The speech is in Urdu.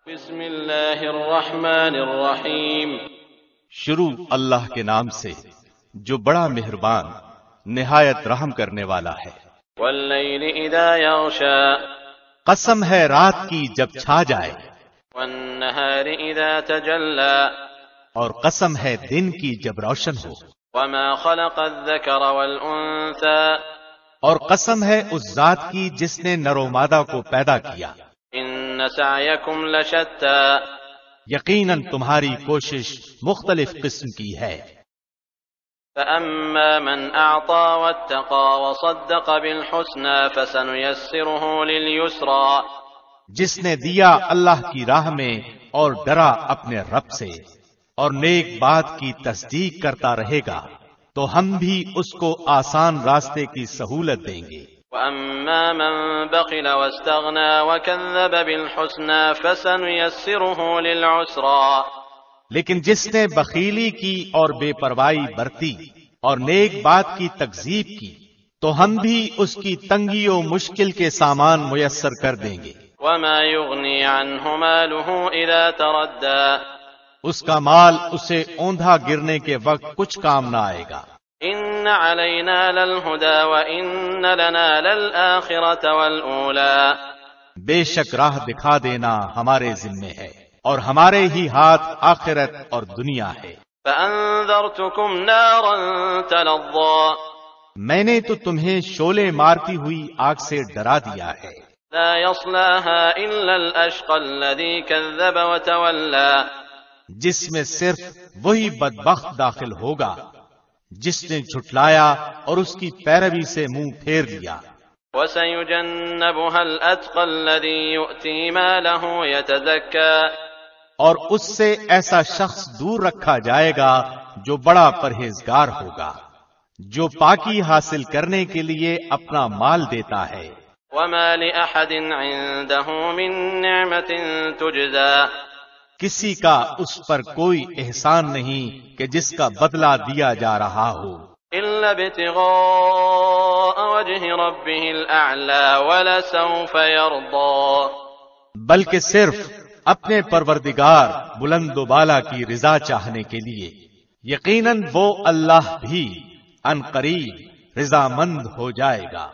بسم اللہ الرحمن الرحیم، شروع اللہ کے نام سے جو بڑا مہربان نہایت رحم کرنے والا ہے۔ واللیل اذا یغشا، قسم ہے رات کی جب چھا جائے، والنہار اذا تجلی، اور قسم ہے دن کی جب روشن ہو، وما خلق الذکر والانثى، اور قسم ہے اس ذات کی جس نے نر و مادہ کو پیدا کیا۔ ان سعیکم لشتی، یقیناً تمہاری کوشش مختلف قسم کی ہے۔ فأما من اعطى واتقى وصدق بالحسنى فسنيسره لليسرى، جس نے دیا اللہ کی راہ میں اور ڈرا اپنے رب سے اور نیک بات کی تصدیق کرتا رہے گا تو ہم بھی اس کو آسان راستے کی سہولت دیں گے۔ وأما من بخل واستغنى وكذب بالحسنى فسنيسره للعسرى، لیکن جس نے بخیلی کی اور بے پرواہی برتی اور نیک بات کی تکذیب کی تو ہم بھی اس کی تنگی و مشکل کے سامان میسر کر دیں گے۔ وما يغني عنه ماله إذا تردى، اس کا مال اسے اوندھا گرنے کے وقت کچھ کام نہ آئے گا۔ إن علينا للهدى وإن لنا للآخرة والأولى، بے شک راہ دکھا دینا ہمارے ذمے ہے اور ہمارے ہی ہاتھ آخرت اور دنیا ہے۔ فأنذرتكم نارا تلظى، میں نے تو تمہیں شعلے مارتی ہوئی آگ سے ڈرا دیا ہے۔ لا يصلاها إلا الأشقى الذي كذب وتولى، جس میں صرف وہی بدبخت داخل ہوگا جس نے جھٹلایا اور اس کی پیروی سے منہ پھیر لیا۔ وسيجنبها الأتقى الذي يؤتي ماله يتزكى، اور اس سے ایسا شخص دور رکھا جائے گا جو بڑا پرہیزگار ہوگا، جو پاکی حاصل کرنے کے لیے اپنا مال دیتا ہے۔ وما لأحد عنده من نعمة تجزى، کسی کا اس پر کوئی احسان نہیں کہ جس کا بدلہ دیا جا رہا ہو، إلا ابتغاء وجه ربه الأعلى ولسوف يرضى، بلکہ صرف اپنے پروردگار بلند و بالا کی رضا چاہنے کے لیے۔ یقیناً وہ اللہ بھی عنقریب رضامند ہو جائے گا۔